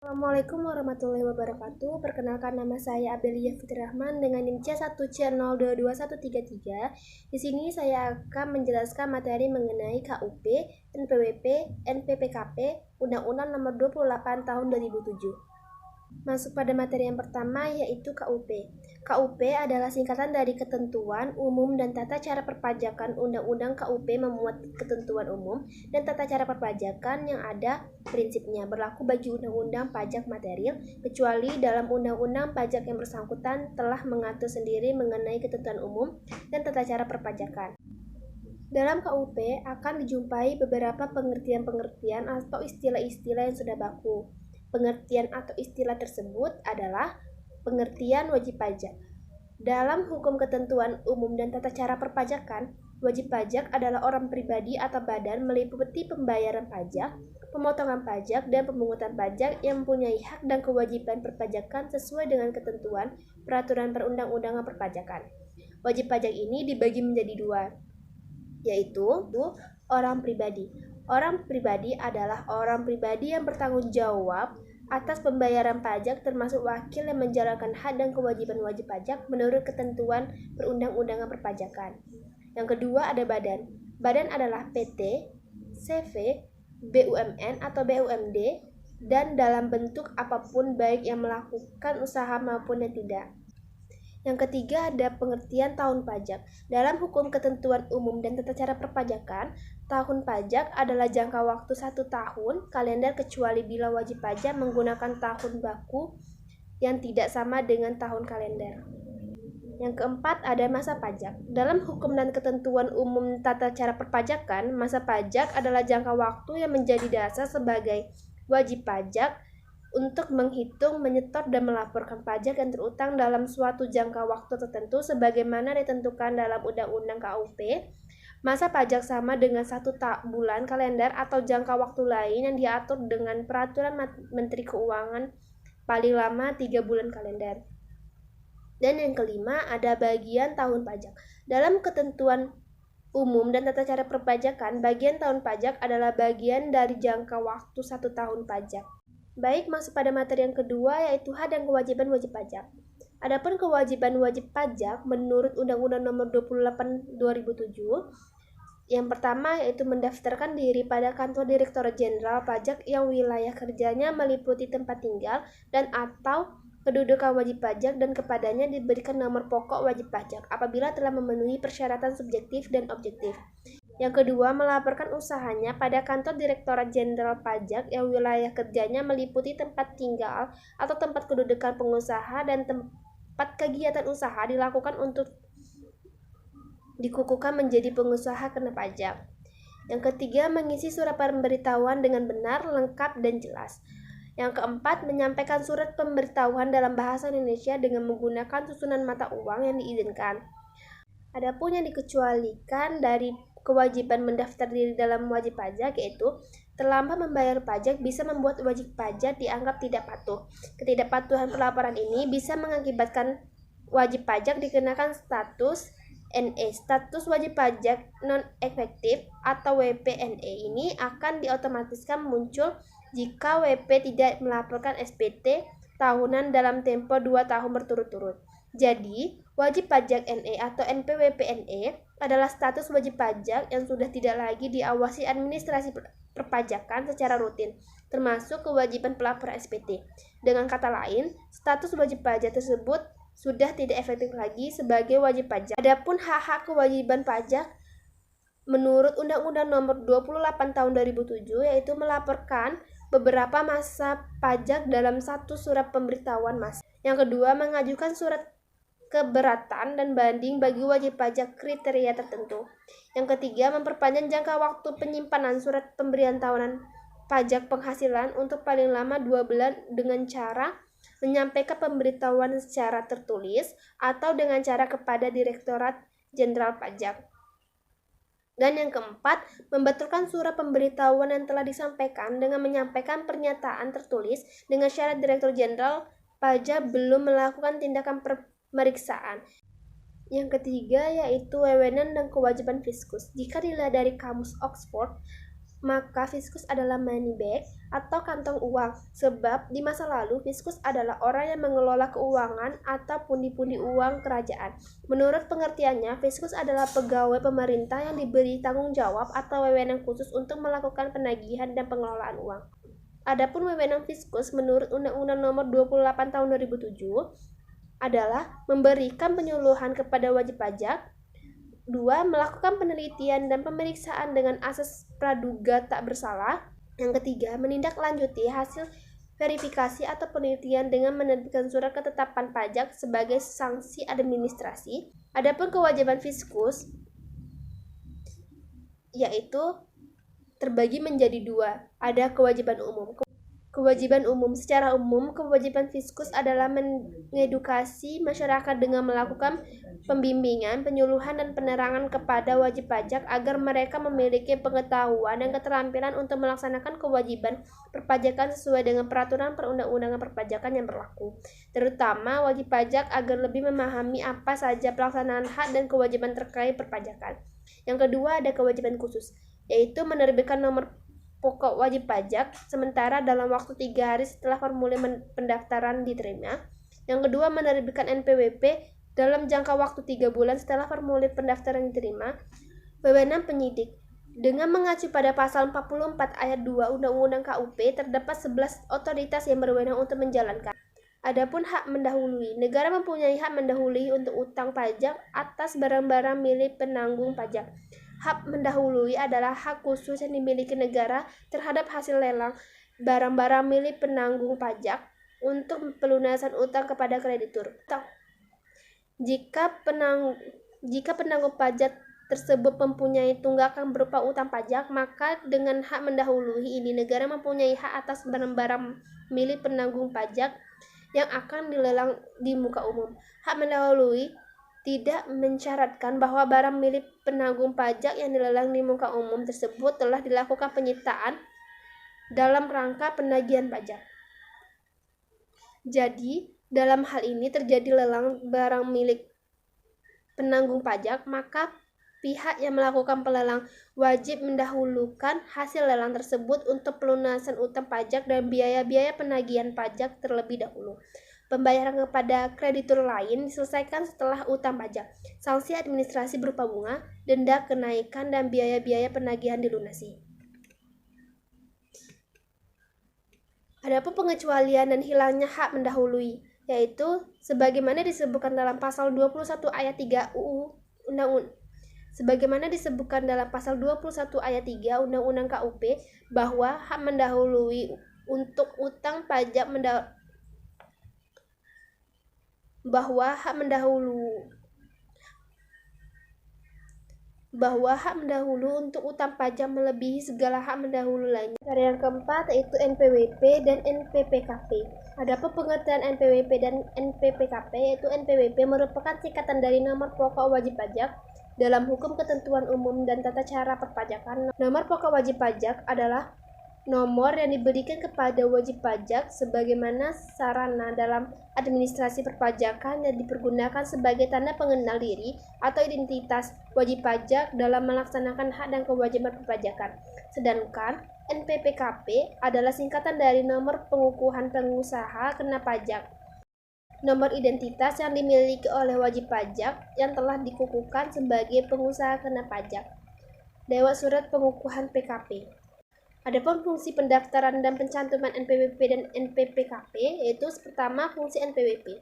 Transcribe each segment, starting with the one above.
Assalamualaikum warahmatullahi wabarakatuh. Perkenalkan, nama saya Abelia Fitri Rahman dengan NIM C1C02133. Di sini saya akan menjelaskan materi mengenai KUP, NPWP, NPPKP, Undang-Undang Nomor 28 Tahun 2007. Masuk pada materi yang pertama, yaitu KUP. KUP adalah singkatan dari Ketentuan Umum dan Tata Cara Perpajakan. Undang-Undang KUP memuat ketentuan umum dan tata cara perpajakan yang ada prinsipnya berlaku bagi undang-undang pajak material, kecuali dalam undang-undang pajak yang bersangkutan telah mengatur sendiri mengenai ketentuan umum dan tata cara perpajakan. Dalam KUP akan dijumpai beberapa pengertian-pengertian atau istilah-istilah yang sudah baku. Pengertian atau istilah tersebut adalah pengertian wajib pajak. Dalam hukum ketentuan umum dan tata cara perpajakan, wajib pajak adalah orang pribadi atau badan meliputi pembayaran pajak, pemotongan pajak, dan pemungutan pajak yang mempunyai hak dan kewajiban perpajakan sesuai dengan ketentuan peraturan perundang-undangan perpajakan. Wajib pajak ini dibagi menjadi dua, yaitu orang pribadi. Orang pribadi adalah orang pribadi yang bertanggung jawab atas pembayaran pajak, termasuk wakil yang menjalankan hak dan kewajiban wajib pajak menurut ketentuan perundang-undangan perpajakan. Yang kedua ada badan. Badan adalah PT, CV, BUMN atau BUMD, dan dalam bentuk apapun baik yang melakukan usaha maupun yang tidak. Yang ketiga ada pengertian tahun pajak. Dalam hukum ketentuan umum dan tata cara perpajakan, tahun pajak adalah jangka waktu 1 tahun kalender kecuali bila wajib pajak menggunakan tahun baku yang tidak sama dengan tahun kalender. Yang keempat ada masa pajak. Dalam hukum dan ketentuan umum tata cara perpajakan, masa pajak adalah jangka waktu yang menjadi dasar sebagai wajib pajak untuk menghitung, menyetor, dan melaporkan pajak yang terutang dalam suatu jangka waktu tertentu sebagaimana ditentukan dalam Undang-Undang KUP. Masa pajak sama dengan 1 bulan kalender atau jangka waktu lain yang diatur dengan Peraturan Menteri Keuangan paling lama 3 bulan kalender. Dan yang kelima ada bagian tahun pajak. Dalam ketentuan umum dan tata cara perpajakan, bagian tahun pajak adalah bagian dari jangka waktu 1 tahun pajak. Baik, masuk pada materi yang kedua, yaitu hak dan kewajiban wajib pajak. Adapun kewajiban wajib pajak menurut Undang-Undang Nomor 28 2007, yang pertama yaitu mendaftarkan diri pada kantor Direktorat Jenderal Pajak yang wilayah kerjanya meliputi tempat tinggal dan atau kedudukan wajib pajak, dan kepadanya diberikan nomor pokok wajib pajak apabila telah memenuhi persyaratan subjektif dan objektif. Yang kedua, melaporkan usahanya pada kantor Direktorat Jenderal Pajak yang wilayah kerjanya meliputi tempat tinggal atau tempat kedudukan pengusaha dan tempat kegiatan usaha dilakukan untuk dikukuhkan menjadi pengusaha kena pajak. Yang ketiga, mengisi surat pemberitahuan dengan benar, lengkap, dan jelas. Yang keempat, menyampaikan surat pemberitahuan dalam bahasa Indonesia dengan menggunakan susunan mata uang yang diizinkan. Adapun yang dikecualikan dari kewajiban mendaftar diri dalam wajib pajak, yaitu terlambat membayar pajak bisa membuat wajib pajak dianggap tidak patuh. Ketidakpatuhan pelaporan ini bisa mengakibatkan wajib pajak dikenakan status NE. Status wajib pajak non-efektif atau WPNE ini akan diotomatiskan muncul jika WP tidak melaporkan SPT tahunan dalam tempo 2 tahun berturut-turut. Jadi, wajib pajak NE atau NPWP-NE adalah status wajib pajak yang sudah tidak lagi diawasi administrasi perpajakan secara rutin, termasuk kewajiban pelaporan SPT. Dengan kata lain, status wajib pajak tersebut sudah tidak efektif lagi sebagai wajib pajak. Adapun hak-hak kewajiban pajak menurut Undang-Undang Nomor 28 Tahun 2007, yaitu melaporkan beberapa masa pajak dalam satu surat pemberitahuan masa. Yang kedua, mengajukan surat keberatan dan banding bagi wajib pajak kriteria tertentu. Yang ketiga, memperpanjang jangka waktu penyimpanan surat pemberian tahunan pajak penghasilan untuk paling lama 2 bulan dengan cara menyampaikan pemberitahuan secara tertulis atau dengan cara kepada Direktorat Jenderal Pajak. Dan yang keempat, membetulkan surat pemberitahuan yang telah disampaikan dengan menyampaikan pernyataan tertulis dengan syarat Direktur Jenderal Pajak belum melakukan tindakan pemeriksaan. Yang ketiga yaitu wewenang dan kewajiban fiskus. Jika dilihat dari Kamus Oxford, maka fiskus adalah money bag atau kantong uang, sebab di masa lalu fiskus adalah orang yang mengelola keuangan atau pundi-pundi uang kerajaan. Menurut pengertiannya, fiskus adalah pegawai pemerintah yang diberi tanggung jawab atau wewenang khusus untuk melakukan penagihan dan pengelolaan uang. Adapun wewenang fiskus menurut Undang-Undang Nomor 28 Tahun 2007 adalah memberikan penyuluhan kepada wajib pajak. 2. Melakukan penelitian dan pemeriksaan dengan asas praduga tak bersalah. Yang ketiga, menindaklanjuti hasil verifikasi atau penelitian dengan menerbitkan surat ketetapan pajak sebagai sanksi administrasi. Adapun kewajiban fiskus yaitu terbagi menjadi 2. Ada kewajiban umum. Kewajiban umum. Secara umum, kewajiban fiskus adalah mengedukasi masyarakat dengan melakukan pembimbingan, penyuluhan, dan penerangan kepada wajib pajak agar mereka memiliki pengetahuan dan keterampilan untuk melaksanakan kewajiban perpajakan sesuai dengan peraturan perundang-undangan perpajakan yang berlaku. Terutama wajib pajak agar lebih memahami apa saja pelaksanaan hak dan kewajiban terkait perpajakan. Yang kedua, ada kewajiban khusus, yaitu menerbitkan nomor pokok wajib pajak sementara dalam waktu 3 hari setelah formulir pendaftaran diterima. Yang kedua, menerbitkan NPWP dalam jangka waktu 3 bulan setelah formulir pendaftaran diterima. Wewenang penyidik. Dengan mengacu pada pasal 44 ayat 2 Undang-Undang KUP, terdapat 11 otoritas yang berwenang untuk menjalankan. Adapun hak mendahului. Negara mempunyai hak mendahului untuk utang pajak atas barang-barang milik penanggung pajak. Hak mendahului adalah hak khusus yang dimiliki negara terhadap hasil lelang barang-barang milik penanggung pajak untuk pelunasan utang kepada kreditur. Jika penanggung pajak tersebut mempunyai tunggakan berupa utang pajak, maka dengan hak mendahului ini negara mempunyai hak atas barang-barang milik penanggung pajak yang akan dilelang di muka umum. Hak mendahului tidak mensyaratkan bahwa barang milik penanggung pajak yang dilelang di muka umum tersebut telah dilakukan penyitaan dalam rangka penagihan pajak. Jadi, dalam hal ini terjadi lelang barang milik penanggung pajak, maka pihak yang melakukan pelelang wajib mendahulukan hasil lelang tersebut untuk pelunasan utang pajak dan biaya-biaya penagihan pajak terlebih dahulu. Pembayaran kepada kreditur lain diselesaikan setelah utang pajak. Sanksi administrasi berupa bunga, denda, kenaikan, dan biaya-biaya penagihan dilunasi. Adapun pengecualian dan hilangnya hak mendahului, yaitu sebagaimana disebutkan dalam pasal 21 ayat 3 UU Sebagaimana disebutkan dalam pasal 21 ayat 3 Undang-Undang KUP bahwa hak mendahului untuk utang pajak untuk utang pajak melebihi segala hak mendahulu lainnya. Yang keempat yaitu NPWP dan NPPKP. Adapun pengertian NPWP dan NPPKP yaitu NPWP merupakan singkatan dari nomor pokok wajib pajak dalam hukum ketentuan umum dan tata cara perpajakan. Nomor pokok wajib pajak adalah nomor yang diberikan kepada wajib pajak sebagaimana sarana dalam administrasi perpajakan dan dipergunakan sebagai tanda pengenal diri atau identitas wajib pajak dalam melaksanakan hak dan kewajiban perpajakan. Sedangkan NPPKP adalah singkatan dari nomor pengukuhan pengusaha kena pajak, nomor identitas yang dimiliki oleh wajib pajak yang telah dikukuhkan sebagai pengusaha kena pajak lewat surat pengukuhan PKP. Adapun fungsi pendaftaran dan pencantuman NPWP dan NPPKP yaitu pertama fungsi NPWP.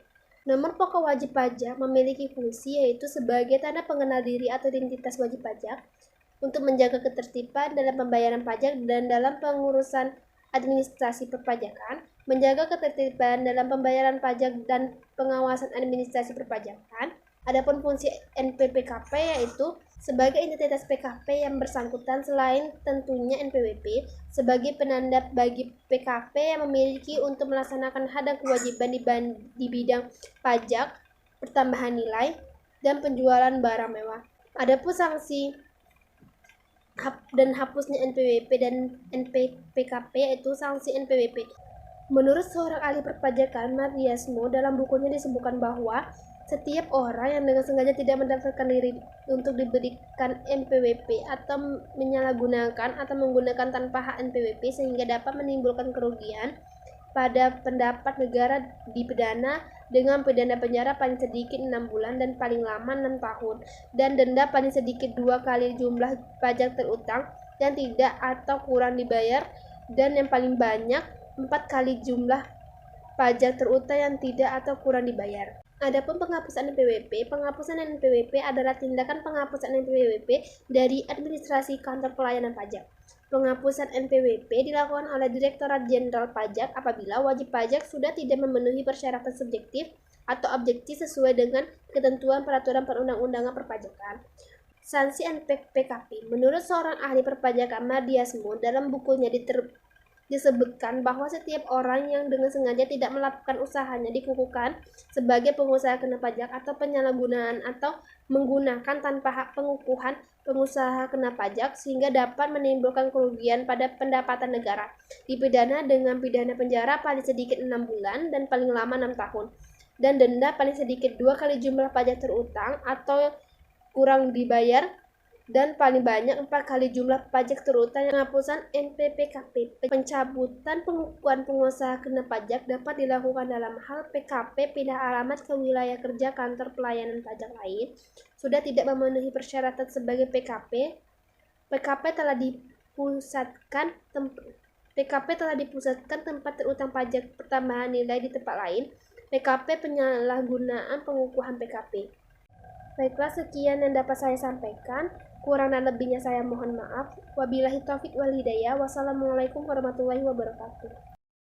Nomor pokok wajib pajak memiliki fungsi yaitu sebagai tanda pengenal diri atau identitas wajib pajak untuk menjaga ketertiban dalam pembayaran pajak dan dalam pengurusan administrasi perpajakan, menjaga ketertiban dalam pembayaran pajak dan pengawasan administrasi perpajakan. Adapun fungsi NPPKP yaitu sebagai identitas PKP yang bersangkutan selain tentunya NPWP sebagai penanda bagi PKP yang memiliki untuk melaksanakan hak dan kewajiban di bidang pajak, pertambahan nilai, dan penjualan barang mewah. Adapun sanksi dan hapusnya NPWP dan NPPKP yaitu sanksi NPWP. Menurut seorang ahli perpajakan, Mariasmo, dalam bukunya disebutkan bahwa Setiap orang yang dengan sengaja tidak mendaftarkan diri untuk diberikan NPWP atau menyalahgunakan atau menggunakan tanpa hak NPWP sehingga dapat menimbulkan kerugian pada pendapat negara dipidana dengan pidana penjara paling sedikit 6 bulan dan paling lama 6 tahun dan denda paling sedikit 2 kali jumlah pajak terutang yang tidak atau kurang dibayar dan yang paling banyak 4 kali jumlah pajak terutang yang tidak atau kurang dibayar. Adapun penghapusan NPWP adalah tindakan penghapusan NPWP dari administrasi kantor pelayanan pajak. Penghapusan NPWP dilakukan oleh Direktorat Jenderal Pajak apabila wajib pajak sudah tidak memenuhi persyaratan subjektif atau objektif sesuai dengan ketentuan peraturan perundang-undangan perpajakan. Sanksi NPWP. Menurut seorang ahli perpajakan Mardiasmo dalam bukunya disebutkan bahwa setiap orang yang dengan sengaja tidak melakukan usahanya dikukuhkan sebagai pengusaha kena pajak atau penyalahgunaan atau menggunakan tanpa hak pengukuhan pengusaha kena pajak sehingga dapat menimbulkan kerugian pada pendapatan negara dipidana dengan pidana penjara paling sedikit 6 bulan dan paling lama 6 tahun dan denda paling sedikit 2 kali jumlah pajak terutang atau kurang dibayar dan paling banyak 4 kali jumlah pajak terutang. Penghapusan NPWP. Pencabutan pengukuhan pengusaha kena pajak dapat dilakukan dalam hal PKP pindah alamat ke wilayah kerja kantor pelayanan pajak lain, sudah tidak memenuhi persyaratan sebagai PKP telah dipusatkan tempat terutang pajak pertambahan nilai di tempat lain, PKP penyalahgunaan pengukuhan PKP. Baiklah, sekian yang dapat saya sampaikan. Kurang dan lebihnya saya mohon maaf. Wabillahi taufik wal hidayah. Wassalamualaikum warahmatullahi wabarakatuh.